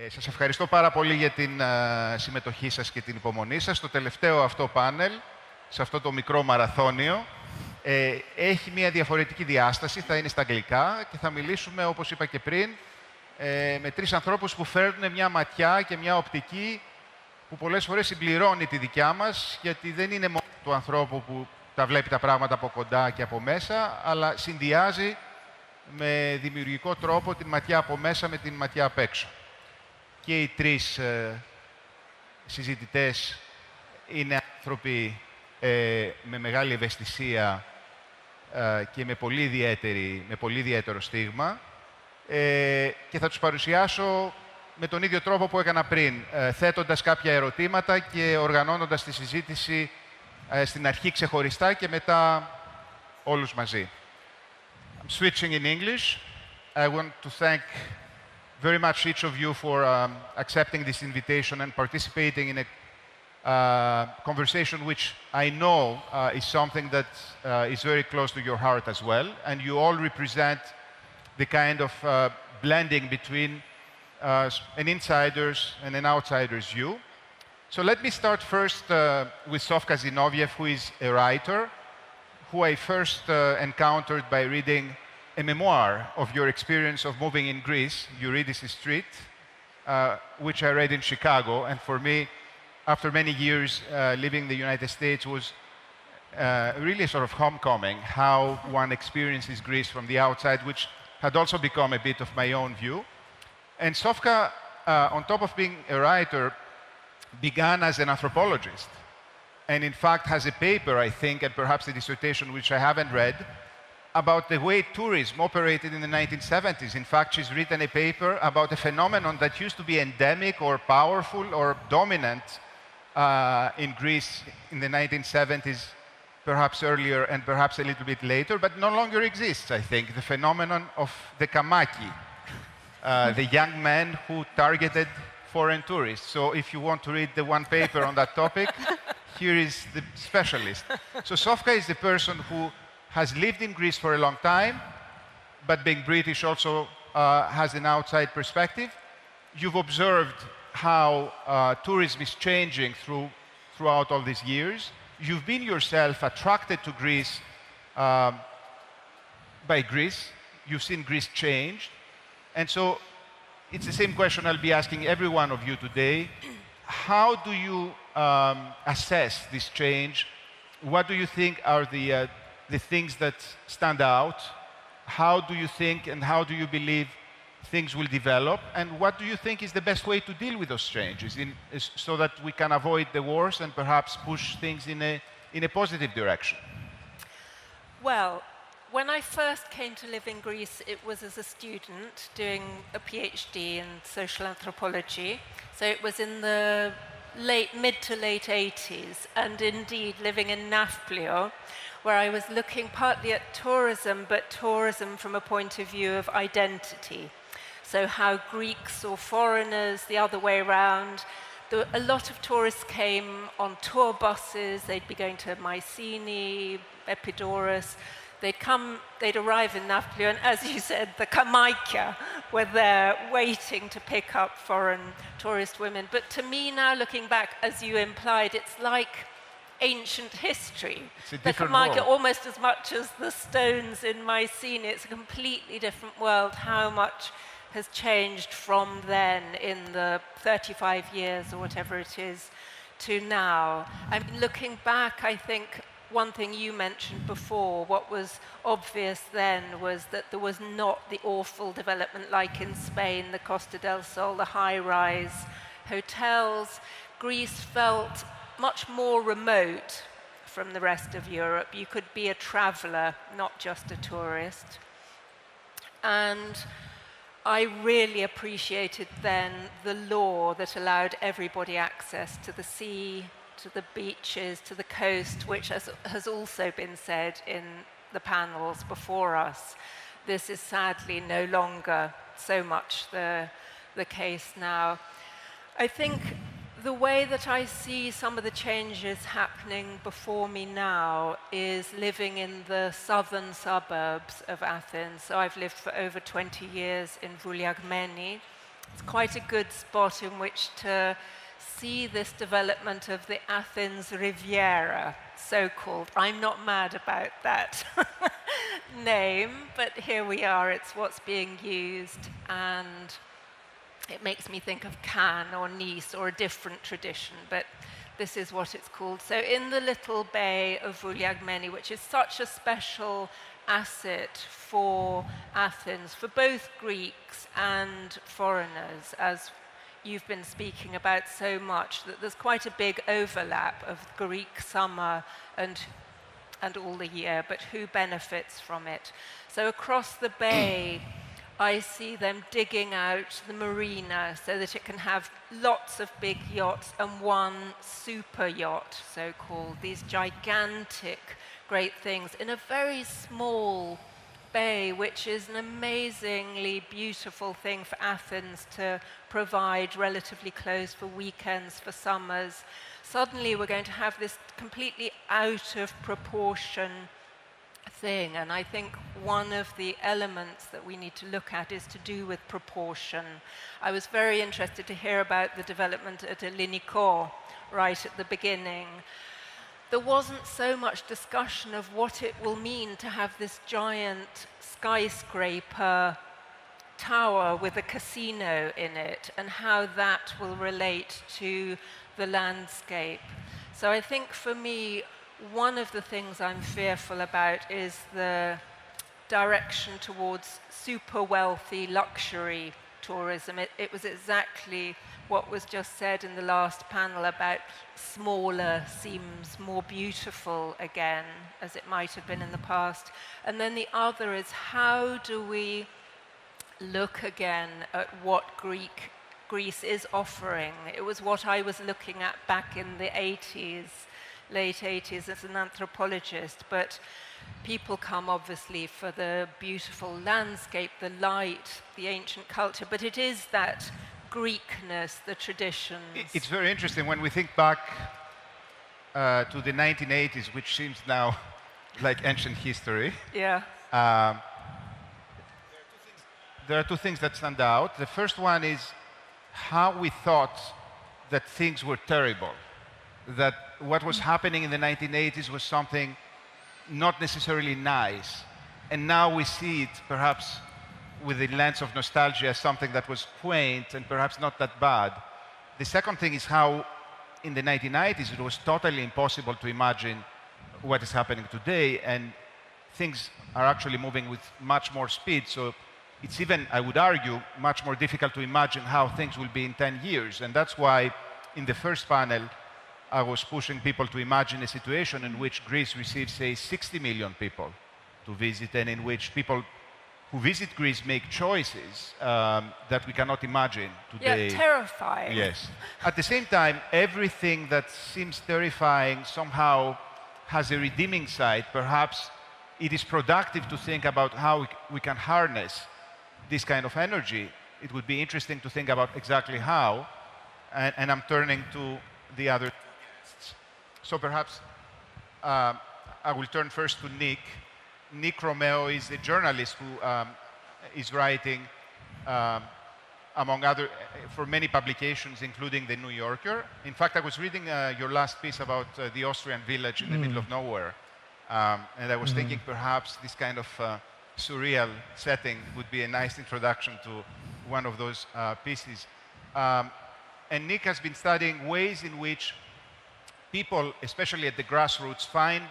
Σας ευχαριστώ πάρα πολύ για την συμμετοχή σας και την υπομονή σας. Το τελευταίο αυτό πάνελ, σε αυτό το μικρό μαραθώνιο, έχει μια διαφορετική διάσταση, θα είναι στα αγγλικά και θα μιλήσουμε, όπως είπα και πριν, με τρεις ανθρώπους που φέρνουν μια ματιά και μια οπτική που πολλές φορές συμπληρώνει τη δικιά μας, γιατί δεν είναι μόνο του ανθρώπου που τα βλέπει τα πράγματα από κοντά και από μέσα, αλλά συνδυάζει με δημιουργικό τρόπο την ματιά από μέσα με την ματιά απ' έξω. Και οι τρεις συζητητές είναι άνθρωποι με μεγάλη ευαισθησία και με πολύ ιδιαίτερο στίγμα και θα τους παρουσιάσω με τον ίδιο τρόπο που έκανα πριν, θέτοντας κάποια ερωτήματα και οργανώνοντας τη συζήτηση στην αρχή ξεχωριστά και μετά όλους μαζί. I'm switching in English. I want to thank very much each of you for accepting this invitation and participating in a conversation which I know is something that is very close to your heart as well. And you all represent the kind of blending between an insider's and an outsider's view. So let me start first with Sofka Zinoviev, who is a writer, who I first encountered by reading a memoir of your experience of moving in Greece, Eurydice Street, which I read in Chicago. And for me, after many years living in the United States, was really a sort of homecoming, how one experiences Greece from the outside, which had also become a bit of my own view. And Sofka, on top of being a writer, began as an anthropologist. And in fact has a paper, I think, and perhaps a dissertation, which I haven't read, about the way tourism operated in the 1970s. In fact, she's written a paper about a phenomenon that used to be endemic or powerful or dominant in Greece in the 1970s, perhaps earlier and perhaps a little bit later, but no longer exists, I think, the phenomenon of the kamaki, the young men who targeted foreign tourists. So if you want to read the one paper on that topic, here is the specialist. So Sofka is the person who has lived in Greece for a long time, but being British also has an outside perspective. You've observed how tourism is changing throughout all these years. You've been yourself attracted to Greece by Greece. You've seen Greece changed. And so it's the same question I'll be asking every one of you today. How do you assess this change? What do you think are the things that stand out? How do you think and how do you believe things will develop? And what do you think is the best way to deal with those changes so that we can avoid the worst and perhaps push things in a positive direction? Well, when I first came to live in Greece, it was as a student doing a PhD in social anthropology. So it was in the mid to late 80s, and indeed living in Nafplio, where I was looking partly at tourism, but tourism from a point of view of identity. So how Greeks or foreigners, the other way around. A lot of tourists came on tour buses. They'd be going to Mycenae, Epidaurus. They'd arrive in Nafplio, and as you said, the Kamaikia were there waiting to pick up foreign tourist women. But to me now, looking back, as you implied, it's like ancient history. The Kamaikia, almost as much as the stones in Mycenae, it's a completely different world. How much has changed from then in the 35 years or whatever it is to now. I mean, looking back, I think one thing you mentioned before, what was obvious then was that there was not the awful development like in Spain, the Costa del Sol, the high-rise hotels. Greece felt much more remote from the rest of Europe. You could be a traveller, not just a tourist. And I really appreciated then the law that allowed everybody access to the sea, to the beaches, to the coast, which has also been said in the panels before us. This is sadly no longer so much the case now. I think the way that I see some of the changes happening before me now is living in the southern suburbs of Athens. So I've lived for over 20 years in Vouliagmeni, it's quite a good spot in which to see this development of the Athens Riviera, so-called. I'm not mad about that name, but here we are, it's what's being used, and it makes me think of Cannes or Nice or a different tradition, but this is what it's called. So in the little bay of Vouliagmeni, which is such a special asset for Athens, for both Greeks and foreigners, as you've been speaking about so much, that there's quite a big overlap of Greek summer and all the year, but who benefits from it? So across the bay, I see them digging out the marina so that it can have lots of big yachts and one super yacht, so-called, these gigantic great things in a very small bay, which is an amazingly beautiful thing for Athens to provide, relatively close for weekends, for summers. Suddenly we're going to have this completely out of proportion thing, and I think one of the elements that we need to look at is to do with proportion. I was very interested to hear about the development at Eλληνικό right at the beginning. There wasn't so much discussion of what it will mean to have this giant skyscraper tower with a casino in it and how that will relate to the landscape. So I think for me, one of the things I'm fearful about is the direction towards super wealthy luxury tourism. It was exactly what was just said in the last panel about smaller seems more beautiful again, as it might have been in the past. And then the other is, how do we look again at what Greece is offering? It was what I was looking at back in the 80s, late 80s as an anthropologist, but people come obviously for the beautiful landscape, the light, the ancient culture, but it is that Greekness, the traditions. It's very interesting when we think back to the 1980s, which seems now like ancient history. Yeah. There are two things that stand out. The first one is how we thought that things were terrible, that what was happening in the 1980s was something not necessarily nice. And now we see it perhaps with the lens of nostalgia as something that was quaint and perhaps not that bad. The second thing is how in the 1990s it was totally impossible to imagine what is happening today, and things are actually moving with much more speed. So it's even, I would argue, much more difficult to imagine how things will be in 10 years. And that's why in the first panel, I was pushing people to imagine a situation in which Greece receives, say, 60 million people to visit, and in which people who visit Greece make choices that we cannot imagine today. Yeah, terrifying. Yes. At the same time, everything that seems terrifying somehow has a redeeming side. Perhaps it is productive to think about how we can harness this kind of energy. It would be interesting to think about exactly how, and I'm turning to the other guests. So perhaps I will turn first to Nick. Nick Romeo is a journalist who is writing, among other, for many publications, including The New Yorker. In fact, I was reading your last piece about the Austrian village in the middle of nowhere, and I was thinking perhaps this kind of surreal setting would be a nice introduction to one of those pieces. And Nick has been studying ways in which people, especially at the grassroots, find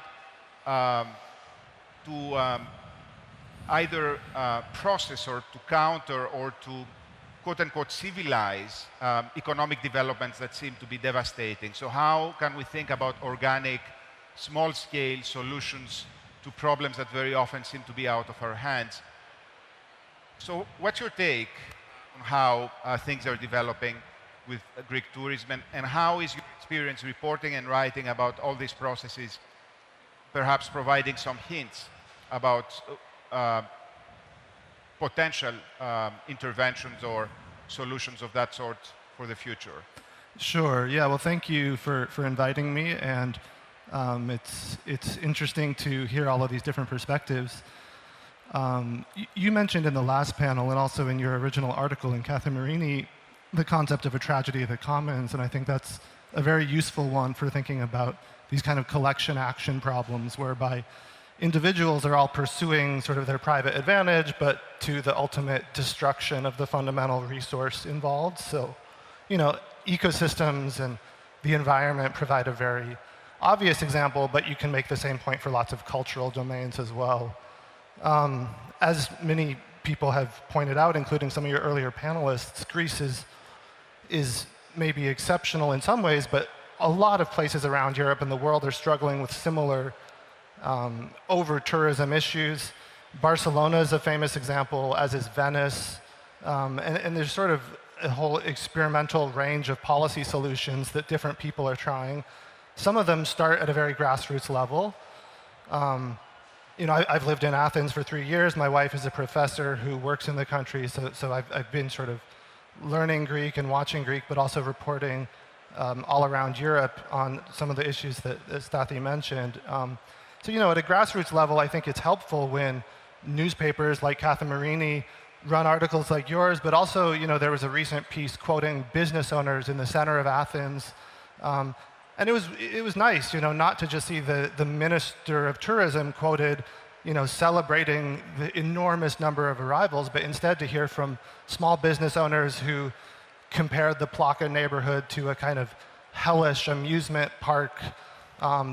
to either process or to counter or to quote-unquote civilize economic developments that seem to be devastating. So how can we think about organic, small-scale solutions to problems that very often seem to be out of our hands? So what's your take on how things are developing with Greek tourism, and how is your experience reporting and writing about all these processes, perhaps providing some hints about potential interventions or solutions of that sort for the future? Sure. Yeah. Well, thank you for inviting me, and it's interesting to hear all of these different perspectives. You mentioned in the last panel and also in your original article in Catherine Marini the concept of a tragedy of the commons, and I think that's a very useful one for thinking about these kind of collection action problems whereby individuals are all pursuing sort of their private advantage, but to the ultimate destruction of the fundamental resource involved. So, you know, ecosystems and the environment provide a very obvious example, but you can make the same point for lots of cultural domains as well. As many people have pointed out, including some of your earlier panelists, Greece is maybe exceptional in some ways, but a lot of places around Europe and the world are struggling with similar over-tourism issues. Barcelona is a famous example, as is Venice. And there's sort of a whole experimental range of policy solutions that different people are trying. Some of them start at a very grassroots level. You know, I've lived in Athens for 3 years. My wife is a professor who works in the country, so I've been sort of learning Greek and watching Greek, but also reporting all around Europe on some of the issues that Stathi mentioned. So, you know, at a grassroots level, I think it's helpful when newspapers like Catherine Marini run articles like yours, but also, you know, there was a recent piece quoting business owners in the center of Athens. And it was nice, you know, not to just see the Minister of Tourism quoted, you know, celebrating the enormous number of arrivals, but instead to hear from small business owners who compared the Plaka neighborhood to a kind of hellish amusement park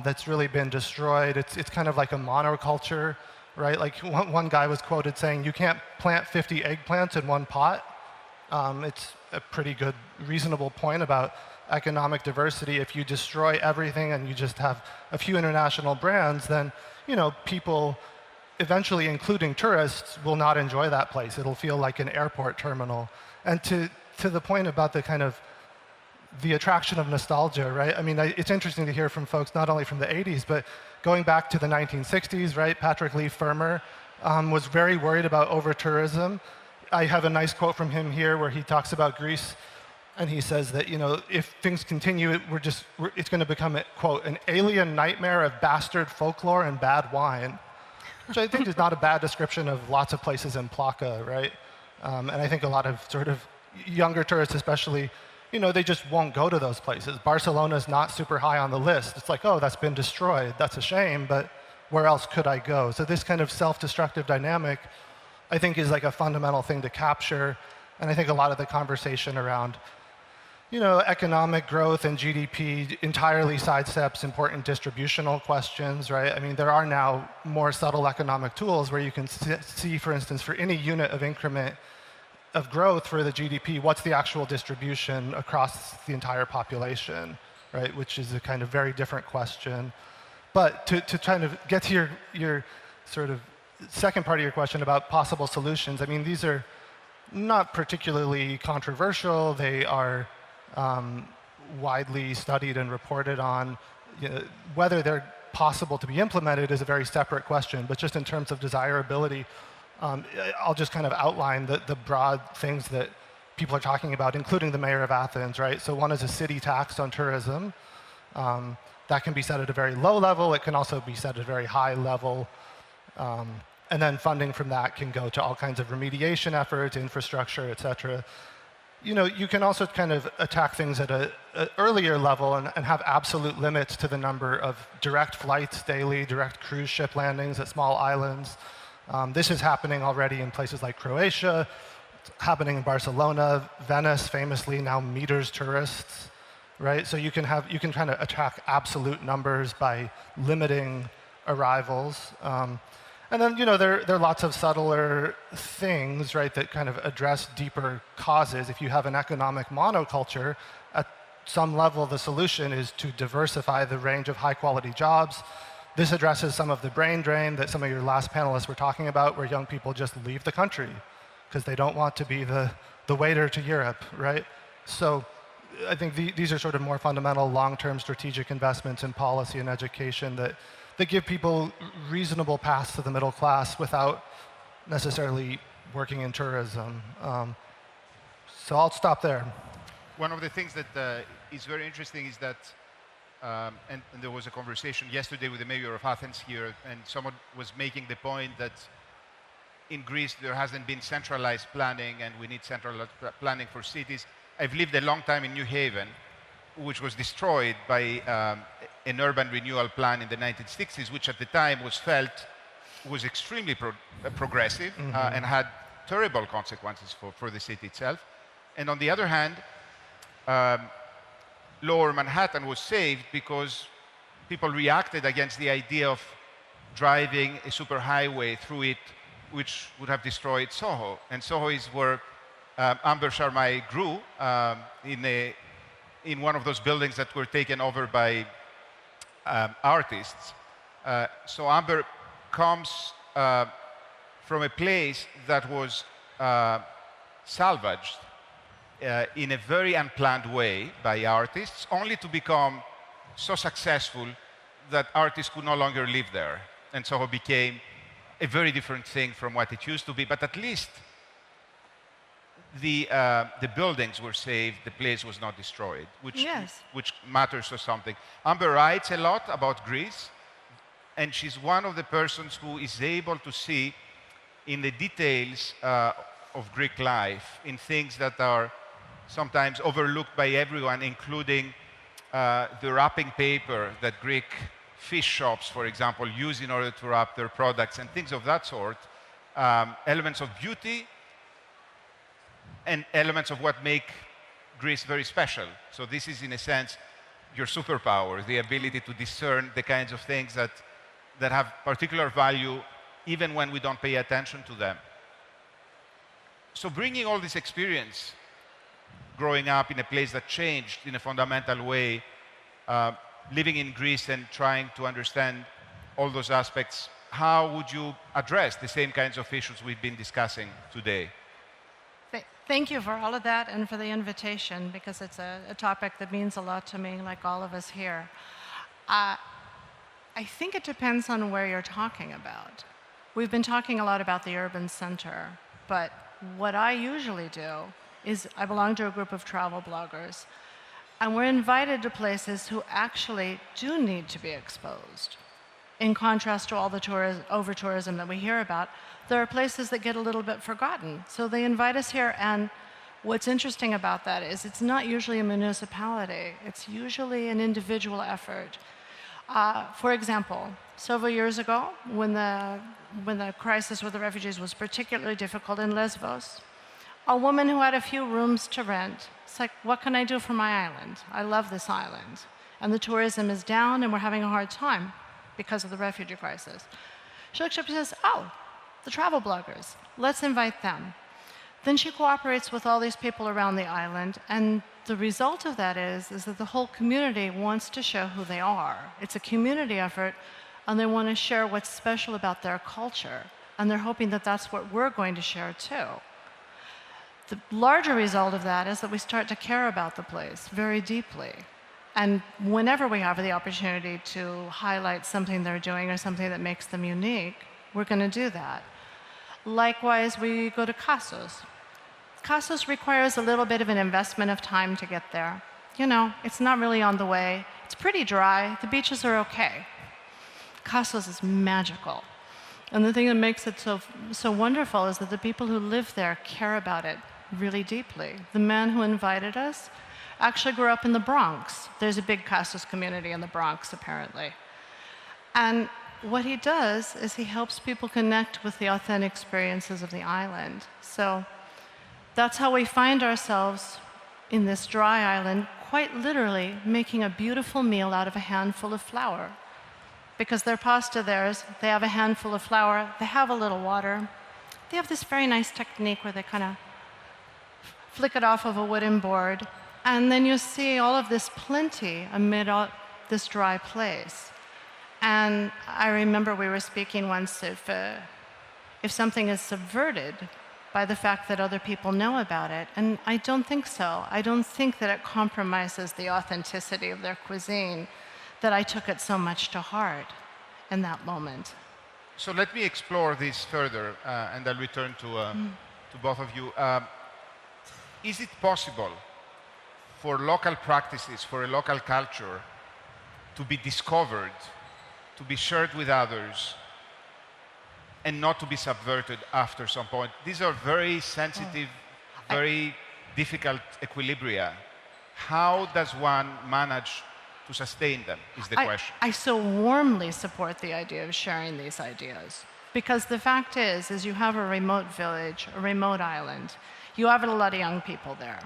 that's really been destroyed. It's kind of like a monoculture, right? Like one guy was quoted saying, you can't plant 50 eggplants in one pot. It's a pretty good, reasonable point about economic diversity. If you destroy everything and you just have a few international brands, then, you know, people, eventually including tourists, will not enjoy that place. It'll feel like an airport terminal. And to the point about the kind of the attraction of nostalgia, right? I mean, it's interesting to hear from folks not only from the 80s, but going back to the 1960s, right? Patrick Leigh Fermor was very worried about over-tourism. I have a nice quote from him here where he talks about Greece, and he says that, you know, if things continue, it's going to become, quote, an alien nightmare of bastard folklore and bad wine, which I think is not a bad description of lots of places in Plaka, right? And I think a lot of sort of younger tourists especially, you know, they just won't go to those places. Barcelona is not super high on the list. It's like, oh, that's been destroyed. That's a shame, but where else could I go? So this kind of self-destructive dynamic, I think, is like a fundamental thing to capture. And I think a lot of the conversation around, you know, economic growth and GDP entirely sidesteps important distributional questions, right? I mean, there are now more subtle economic tools where you can see, for instance, for any unit of increment of growth for the GDP, what's the actual distribution across the entire population, right? Which is a kind of very different question. But to kind of get to your sort of second part of your question about possible solutions, I mean, these are not particularly controversial. They are widely studied and reported on. You know, whether they're possible to be implemented is a very separate question, but just in terms of desirability, I'll just kind of outline the broad things that people are talking about, including the mayor of Athens, right? So one is a city tax on tourism. That can be set at a very low level. It can also be set at a very high level. And then funding from that can go to all kinds of remediation efforts, infrastructure, et cetera. You know, you can also kind of attack things at an earlier level and have absolute limits to the number of direct flights daily, direct cruise ship landings at small islands. This is happening already in places like Croatia. It's happening in Barcelona. Venice famously now meters tourists, right? So you can kind of attack absolute numbers by limiting arrivals. And then, you know, there are lots of subtler things, right, that kind of address deeper causes. If you have an economic monoculture, at some level the solution is to diversify the range of high-quality jobs. This addresses some of the brain drain that some of your last panelists were talking about, where young people just leave the country because they don't want to be the waiter to Europe, right? So I think these are sort of more fundamental long-term strategic investments in policy and education that give people reasonable paths to the middle class without necessarily working in tourism. So I'll stop there. One of the things that is very interesting is that, and there was a conversation yesterday with the mayor of Athens here, and someone was making the point that in Greece there hasn't been centralized planning, and we need centralized planning for cities. I've lived a long time in New Haven, which was destroyed by an urban renewal plan in the 1960s, which at the time was extremely progressive and had terrible consequences for the city itself. And on the other hand, Lower Manhattan was saved because people reacted against the idea of driving a superhighway through it, which would have destroyed Soho. And Soho is where Amber Sharma grew, in one of those buildings that were taken over by artists. So Amber comes from a place that was salvaged in a very unplanned way by artists, only to become so successful that artists could no longer live there. And Soho became a very different thing from what it used to be, but at least the buildings were saved, the place was not destroyed, which matters for something. Amber writes a lot about Greece, and she's one of the persons who is able to see in the details of Greek life, in things that are sometimes overlooked by everyone, including the wrapping paper that Greek fish shops, for example, use in order to wrap their products and things of that sort, elements of beauty and elements of what make Greece very special. So this is, in a sense, your superpower, the ability to discern the kinds of things that have particular value even when we don't pay attention to them. So bringing all this experience, growing up in a place that changed in a fundamental way, living in Greece and trying to understand all those aspects, how would you address the same kinds of issues we've been discussing today? Thank you for all of that and for the invitation, because it's a topic that means a lot to me, like all of us here. I think it depends on where you're talking about. We've been talking a lot about the urban center, but what I usually do is I belong to a group of travel bloggers, and we're invited to places who actually do need to be exposed. In contrast to all the over-tourism that we hear about, there are places that get a little bit forgotten. So they invite us here, and what's interesting about that is it's not usually a municipality. It's usually an individual effort. For example, several years ago, when the crisis with the refugees was particularly difficult in Lesbos, a woman who had a few rooms to rent, it's like, what can I do for my island? I love this island. And the tourism is down, and we're having a hard time because of the refugee crisis. She looks up and says, oh, the travel bloggers, let's invite them. Then she cooperates with all these people around the island, and the result of that is that the whole community wants to show who they are. It's a community effort, and they want to share what's special about their culture, and they're hoping that that's what we're going to share too. The larger result of that is that we start to care about the place very deeply. And whenever we have the opportunity to highlight something they're doing or something that makes them unique, we're going to do that. Likewise, we go to Kassos. Kassos requires a little bit of an investment of time to get there. You know, it's not really on the way. It's pretty dry. The beaches are okay. Kassos is magical. And the thing that makes it so wonderful is that the people who live there care about it really deeply. The man who invited us actually grew up in the Bronx. There's a big Kassos community in the Bronx, apparently. And what he does is he helps people connect with the authentic experiences of the island. So that's how we find ourselves in this dry island, quite literally making a beautiful meal out of a handful of flour. Because their pasta theirs, they have a handful of flour, they have a little water. They have this very nice technique where they kind of flick it off of a wooden board, and then you see all of this plenty amid all this dry place. And I remember we were speaking once if something is subverted by the fact that other people know about it, and I don't think so. I don't think that it compromises the authenticity of their cuisine, that I took it so much to heart in that moment. So let me explore this further, and I'll return to both of you. Is it possible for local practices, for a local culture, to be discovered, to be shared with others, and not to be subverted after some point? These are very sensitive, very difficult equilibria. How does one manage to sustain them, is the question. I so warmly support the idea of sharing these ideas. Because the fact is you have a remote village, a remote island. You have a lot of young people there.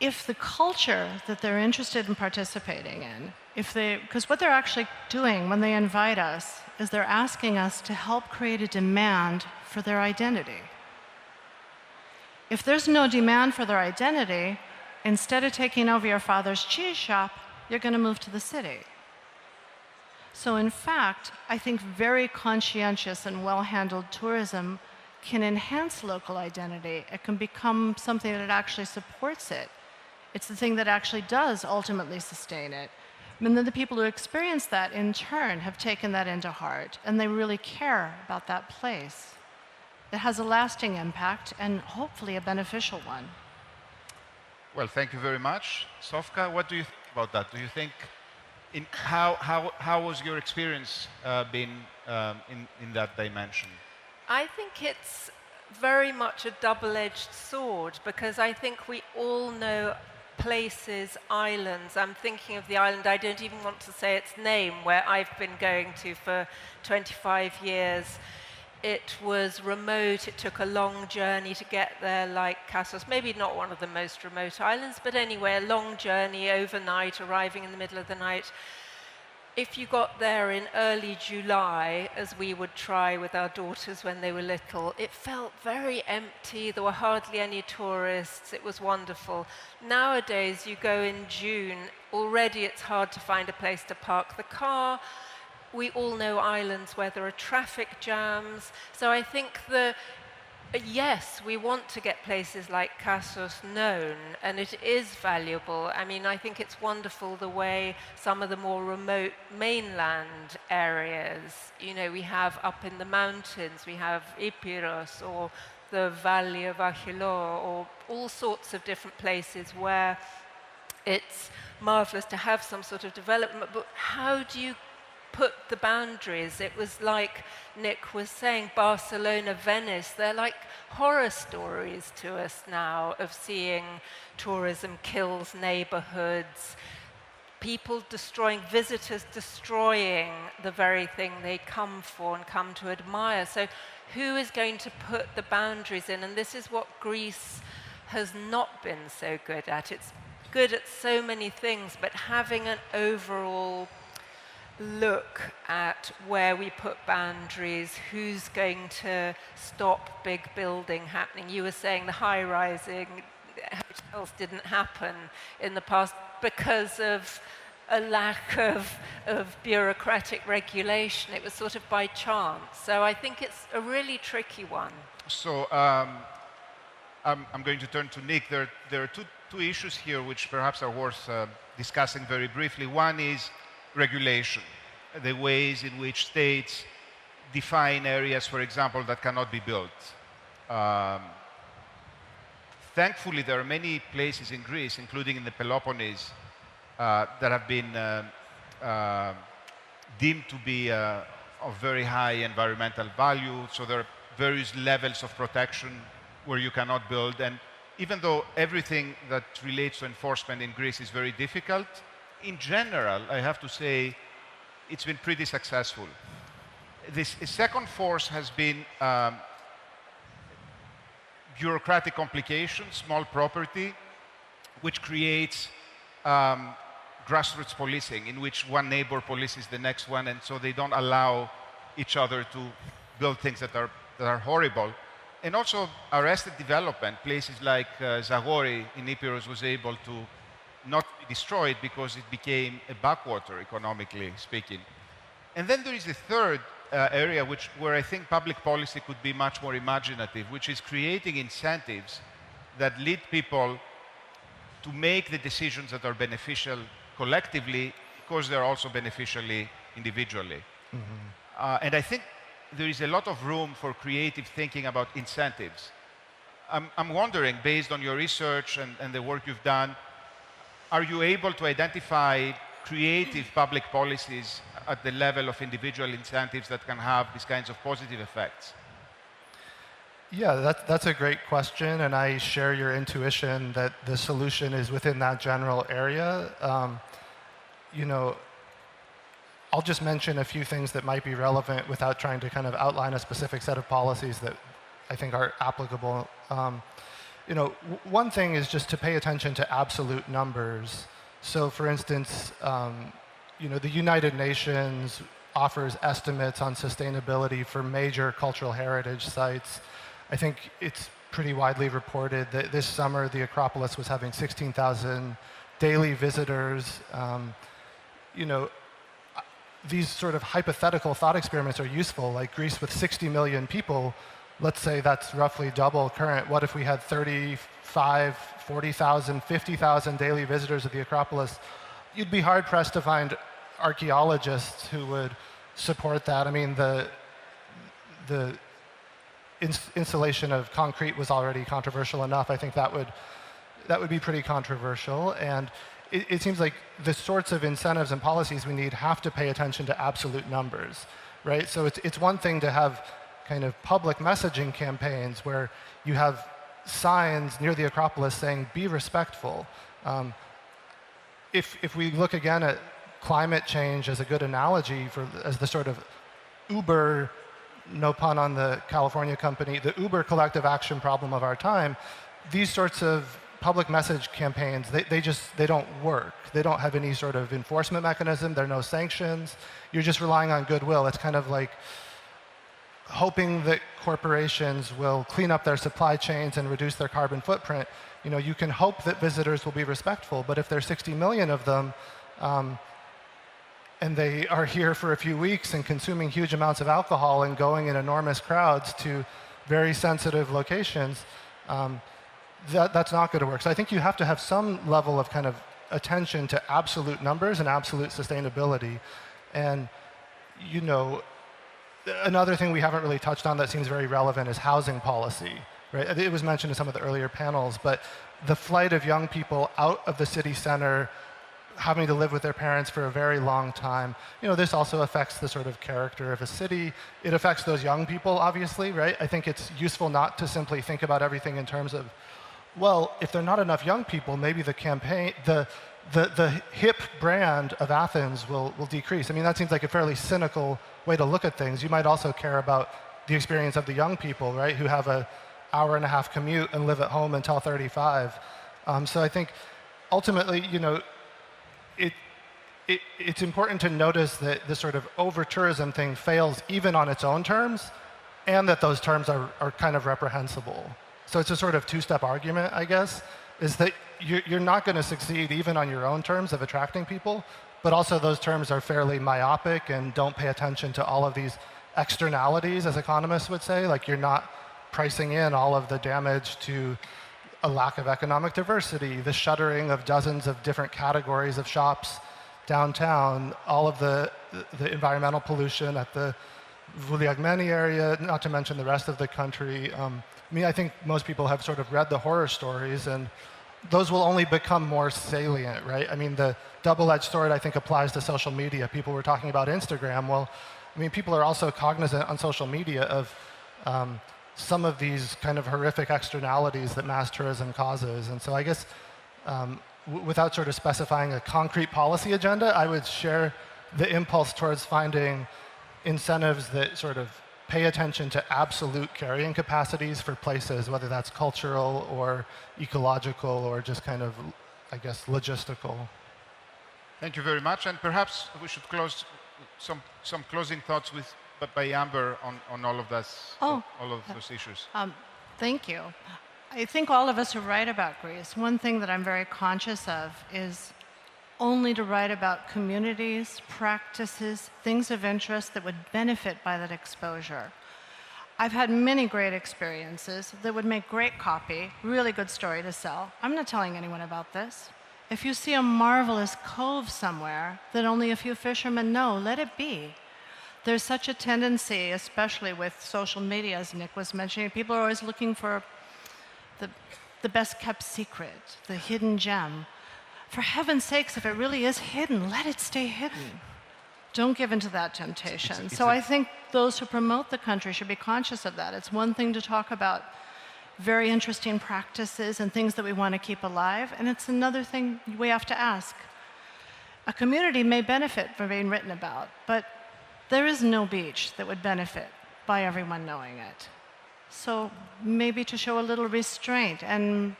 If the culture that they're interested in participating in, because what they're actually doing when they invite us is they're asking us to help create a demand for their identity. If there's no demand for their identity, instead of taking over your father's cheese shop, you're going to move to the city. So in fact, I think very conscientious and well-handled tourism can enhance local identity. It can become something that actually supports it. It's the thing that actually does ultimately sustain it. And then the people who experience that, in turn, have taken that into heart, and they really care about that place. It has a lasting impact, and hopefully a beneficial one. Well, thank you very much. Sofka, what do you think about that? Do you think, how was your experience been in that dimension? I think it's very much a double-edged sword, because I think we all know places, islands. I'm thinking of the island, I don't even want to say its name, where I've been going to for 25 years. It was remote, it took a long journey to get there, like Kassos, maybe not one of the most remote islands, but anyway, a long journey overnight, arriving in the middle of the night. If you got there in early July, as we would try with our daughters when they were little, it felt very empty. There were hardly any tourists. It was wonderful. Nowadays, you go in June, already it's hard to find a place to park the car. We all know islands where there are traffic jams. So I think yes, we want to get places like Kassos known, and it is valuable. I mean, I think it's wonderful the way some of the more remote mainland areas, you know, we have up in the mountains, we have Epirus or the Valley of Achilo, or all sorts of different places where it's marvelous to have some sort of development, but how do you put the boundaries? It was like Nick was saying, Barcelona, Venice, they're like horror stories to us now of seeing tourism kills neighborhoods, people destroying, visitors destroying the very thing they come for and come to admire. So who is going to put the boundaries in? And this is what Greece has not been so good at. It's good at so many things, but having an overall look at where we put boundaries, who's going to stop big building happening. You were saying the high-rising hotels didn't happen in the past because of a lack of bureaucratic regulation. It was sort of by chance. So I think it's a really tricky one. So I'm going to turn to Nick. There are two issues here which perhaps are worth discussing very briefly. One is regulation, the ways in which states define areas, for example, that cannot be built. Thankfully, there are many places in Greece, including in the Peloponnese, that have been deemed to be of very high environmental value. So there are various levels of protection where you cannot build. And even though everything that relates to enforcement in Greece is very difficult, in general, I have to say, it's been pretty successful. This second force has been bureaucratic complications, small property, which creates grassroots policing, in which one neighbor polices the next one, and so they don't allow each other to build things that are horrible. And also arrested development. Places like Zagori in Epirus was able to not be destroyed because it became a backwater, economically speaking. And then there is a third area where I think public policy could be much more imaginative, which is creating incentives that lead people to make the decisions that are beneficial collectively because they're also beneficially individually. Mm-hmm. And I think there is a lot of room for creative thinking about incentives. I'm wondering, based on your research and the work you've done, are you able to identify creative public policies at the level of individual incentives that can have these kinds of positive effects? Yeah, that's a great question, and I share your intuition that the solution is within that general area. You know, I'll just mention a few things that might be relevant without trying to kind of outline a specific set of policies that I think are applicable. You know, one thing is just to pay attention to absolute numbers. So, for instance, you know, the United Nations offers estimates on sustainability for major cultural heritage sites. I think it's pretty widely reported that this summer the Acropolis was having 16,000 daily visitors. You know, these sort of hypothetical thought experiments are useful, like Greece with 60 million people. Let's say that's roughly double current. What if we had 35, 40,000, 50,000 daily visitors at the Acropolis? You'd be hard-pressed to find archaeologists who would support that. I mean, the installation of concrete was already controversial enough. I think that would be pretty controversial. And it seems like the sorts of incentives and policies we need have to pay attention to absolute numbers, right? So it's one thing to have kind of public messaging campaigns where you have signs near the Acropolis saying, be respectful. If we look again at climate change as a good analogy as the sort of Uber, no pun on the California company, the Uber collective action problem of our time, these sorts of public message campaigns, they don't work. They don't have any sort of enforcement mechanism. There are no sanctions. You're just relying on goodwill. It's kind of like hoping that corporations will clean up their supply chains and reduce their carbon footprint. You know, you can hope that visitors will be respectful, but if there's 60 million of them, and they are here for a few weeks and consuming huge amounts of alcohol and going in enormous crowds to very sensitive locations, that's not going to work. So I think you have to have some level of kind of attention to absolute numbers and absolute sustainability. And, you know, another thing we haven't really touched on that seems very relevant is housing policy, right? It was mentioned in some of the earlier panels, but the flight of young people out of the city center, having to live with their parents for a very long time. You know, this also affects the sort of character of a city. It affects those young people, obviously, right? I think it's useful not to simply think about everything in terms of, well, if there are not enough young people, maybe the campaign, the hip brand of Athens will decrease. I mean, that seems like a fairly cynical way to look at things. You might also care about the experience of the young people, right, who have an hour-and-a-half commute and live at home until 35. So I think ultimately, you know, it's important to notice that this sort of over-tourism thing fails even on its own terms, and that those terms are kind of reprehensible. So it's a sort of two-step argument, I guess, is that you're not going to succeed even on your own terms of attracting people, but also those terms are fairly myopic and don't pay attention to all of these externalities, as economists would say. Like, you're not pricing in all of the damage to a lack of economic diversity, the shuttering of dozens of different categories of shops downtown, all of the environmental pollution at the Vouliagmeni area, not to mention the rest of the country. I mean, I think most people have sort of read the horror stories, and those will only become more salient, right? I mean, the double-edged sword, I think, applies to social media. People were talking about Instagram. Well, I mean, people are also cognizant on social media of some of these kind of horrific externalities that mass tourism causes. And so I guess without sort of specifying a concrete policy agenda, I would share the impulse towards finding incentives that sort of pay attention to absolute carrying capacities for places, whether that's cultural or ecological or just kind of, I guess, logistical. Thank you very much. And perhaps we should close some closing thoughts by Amber on all of this, all of those issues. Thank you. I think all of us are right about Greece. One thing that I'm very conscious of is only to write about communities, practices, things of interest that would benefit by that exposure. I've had many great experiences that would make great copy, really good story to sell. I'm not telling anyone about this. If you see a marvelous cove somewhere that only a few fishermen know, let it be. There's such a tendency, especially with social media, as Nick was mentioning, people are always looking for the best kept secret, the hidden gem. For heaven's sakes, if it really is hidden, let it stay hidden. Don't give in to that temptation. So I think those who promote the country should be conscious of that. It's one thing to talk about very interesting practices and things that we want to keep alive, and it's another thing we have to ask. A community may benefit from being written about, but there is no beach that would benefit by everyone knowing it. So maybe to show a little restraint, and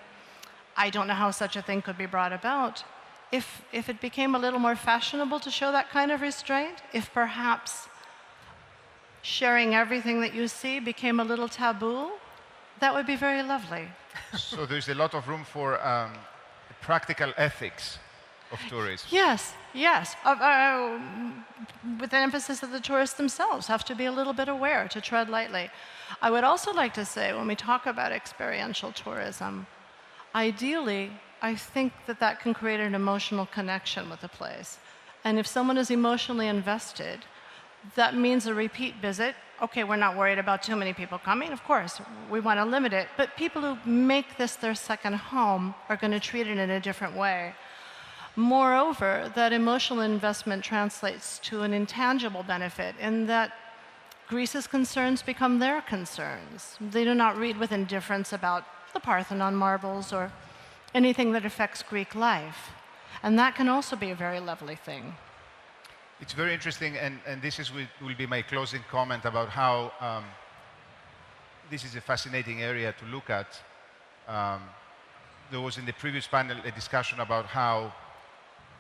I don't know how such a thing could be brought about. If it became a little more fashionable to show that kind of restraint, if perhaps sharing everything that you see became a little taboo, that would be very lovely. So there's a lot of room for practical ethics of tourism. Yes, yes. With an emphasis that the tourists themselves have to be a little bit aware, to tread lightly. I would also like to say, when we talk about experiential tourism, ideally, I think that can create an emotional connection with the place. And if someone is emotionally invested, that means a repeat visit. Okay, we're not worried about too many people coming. Of course, we want to limit it. But people who make this their second home are going to treat it in a different way. Moreover, that emotional investment translates to an intangible benefit in that Greece's concerns become their concerns. They do not read with indifference about the Parthenon marbles or anything that affects Greek life. And that can also be a very lovely thing. It's very interesting, and this will be my closing comment about how this is a fascinating area to look at. There was in the previous panel a discussion about how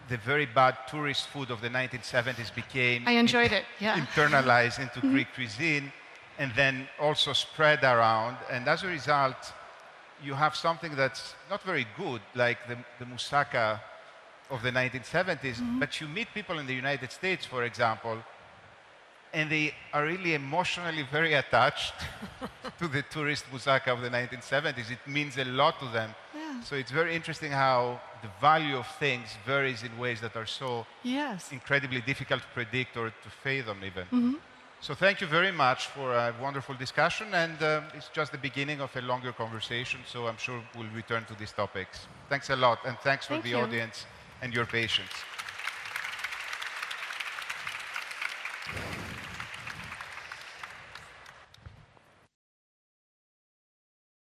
the very bad tourist food of the 1970s became I enjoyed it, yeah. internalized into Greek cuisine and then also spread around. And as a result, you have something that's not very good, like the moussaka of the 1970s, but you meet people in the United States, for example, and they are really emotionally very attached to the tourist moussaka of the 1970s. It means a lot to them. Yeah. So it's very interesting how the value of things varies in ways that are so incredibly difficult to predict or to fathom even. So thank you very much for a wonderful discussion, and it's just the beginning of a longer conversation, so I'm sure we'll return to these topics. Thanks a lot, and thanks for the audience and your patience.